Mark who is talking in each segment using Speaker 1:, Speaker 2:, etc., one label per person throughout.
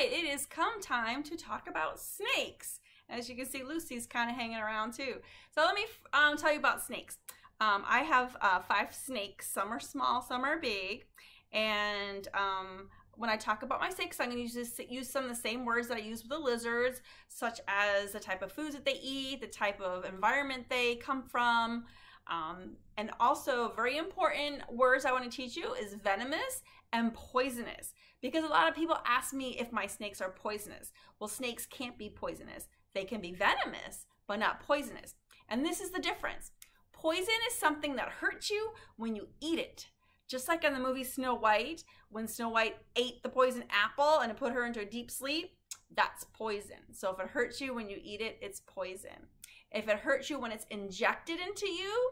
Speaker 1: right, it is come time to talk about snakes. As you can see, Lucy's kind of hanging around too. So let me tell you about snakes. I have 5 snakes. Some are small, some are big. And when I talk about my snakes, I'm going to use some of the same words that I use with the lizards, such as the type of foods that they eat, the type of environment they come from. And also, very important words I want to teach you is venomous and poisonous. Because a lot of people ask me if my snakes are poisonous. Well, snakes can't be poisonous. They can be venomous, but not poisonous. And this is the difference. Poison is something that hurts you when you eat it. Just like in the movie Snow White, when Snow White ate the poison apple and it put her into a deep sleep, that's poison. So if it hurts you when you eat it, it's poison. If it hurts you when it's injected into you,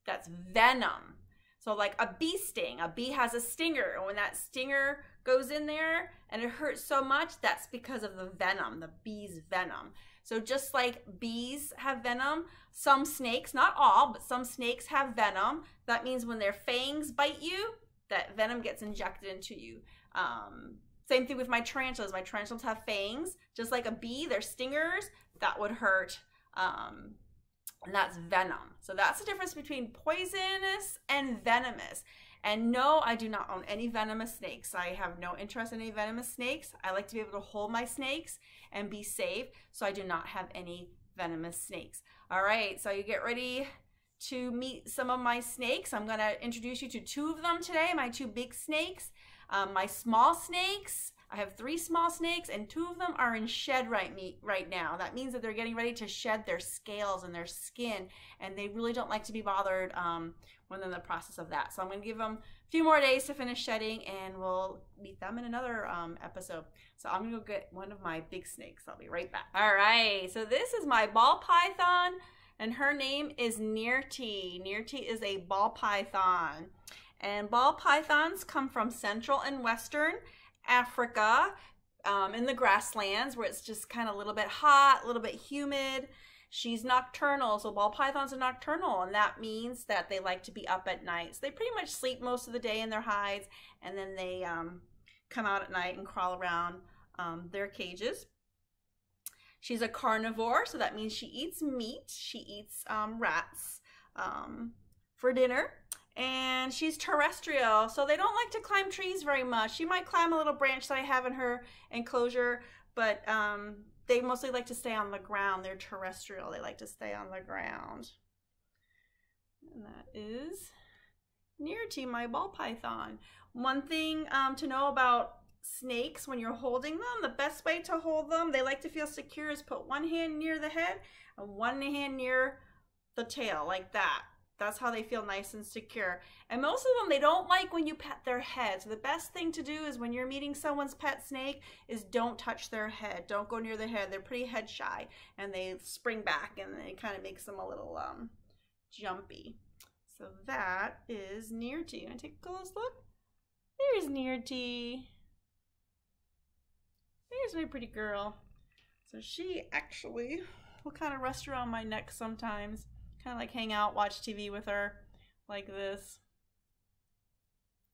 Speaker 1: that's venom. So like a bee sting, a bee has a stinger, and when that stinger goes in there and it hurts so much, that's because of the venom, the bee's venom. So just like bees have venom, some snakes, not all, but some snakes have venom. That means when their fangs bite you, that venom gets injected into you. Same thing with my tarantulas. My tarantulas have fangs. Just like a bee, their stingers, that would hurt. And that's venom. So that's the difference between poisonous and venomous. And no, I do not own any venomous snakes. I have no interest in any venomous snakes. I like to be able to hold my snakes and be safe. So I do not have any venomous snakes. All right, so you get ready to meet some of my snakes. I'm going to introduce you to 2 of them today, my 2 big snakes. My small snakes, I have 3 small snakes, and 2 of them are in shed right now. That means that they're getting ready to shed their scales and their skin, and they really don't like to be bothered when they're in the process of that. So I'm going to give them a few more days to finish shedding, and we'll meet them in another episode. So I'm going to go get one of my big snakes. I'll be right back. All right, so this is my ball python, and her name is Nirti. Nirti is a ball python, and ball pythons come from Central and Western Africa, in the grasslands where it's just kind of a little bit hot, a little bit humid. She's nocturnal, so ball pythons are nocturnal, and that means that they like to be up at night. So they pretty much sleep most of the day in their hides, and then they come out at night and crawl around their cages. She's a carnivore, so that means she eats meat. She eats rats for dinner. And she's terrestrial, so they don't like to climb trees very much. She might climb a little branch that I have in her enclosure, but they mostly like to stay on the ground. They're terrestrial. They like to stay on the ground. And that is Nirti, my ball python. One thing to know about snakes when you're holding them, the best way to hold them, they like to feel secure, is put one hand near the head and one hand near the tail, like that. That's how they feel nice and secure. And most of them, they don't like when you pet their head. So the best thing to do is when you're meeting someone's pet snake is don't touch their head. Don't go near their head. They're pretty head shy and they spring back, and it kind of makes them a little jumpy. So that is Nirti. You want to take a close look? There's Nirti. There's my pretty girl. So she actually will kind of rest around my neck sometimes. Kind of like hang out, watch TV with her like this.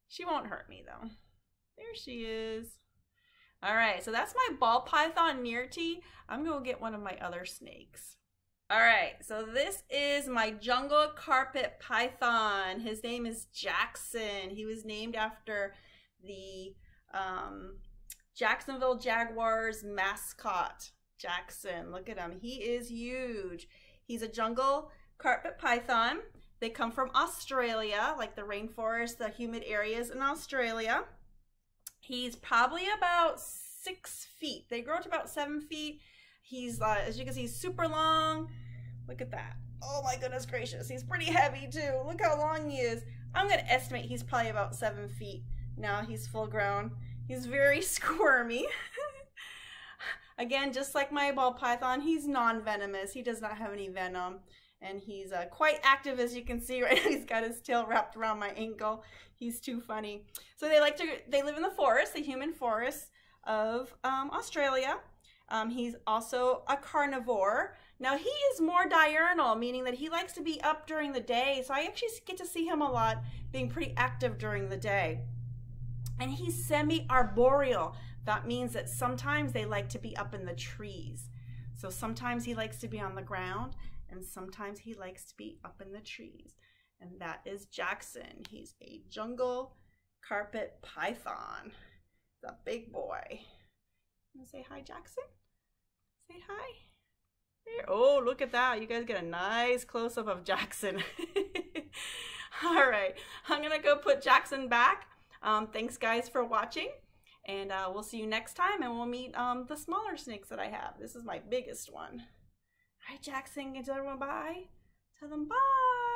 Speaker 1: She won't hurt me though. There she is. All right, so that's my ball python Nirti. I'm gonna get one of my other snakes. All right, so this is my jungle carpet python. His name is Jackson. He was named after the Jacksonville Jaguars mascot, Jackson. Look at him, he is huge. He's a jungle carpet python. They come from Australia, like the rainforest, the humid areas in Australia. He's probably about 6 feet. They grow to about 7 feet. He's, as you can see, super long. Look at that. Oh my goodness gracious. He's pretty heavy too. Look how long he is. I'm going to estimate he's probably about 7 feet. Now he's full grown. He's very squirmy. Again, just like my ball python, he's non-venomous. He does not have any venom. And he's quite active, as you can see right now. He's got his tail wrapped around my ankle. He's too funny. So they live in the forest, the human forests of Australia. He's also a carnivore. Now he is more diurnal, meaning that he likes to be up during the day. So I actually get to see him a lot, being pretty active during the day. And he's semi-arboreal, That means that sometimes they like to be up in the trees. So sometimes he likes to be on the ground and sometimes he likes to be up in the trees. And that is Jackson. He's a jungle carpet python. The big boy. You want to say hi, Jackson? Say hi. There. Oh, look at that. You guys get a nice close-up of Jackson. All right. I'm going to go put Jackson back. Thanks, guys, for watching. And we'll see you next time. And we'll meet the smaller snakes that I have. This is my biggest one. All right, Jackson. Can you tell everyone bye? Tell them bye.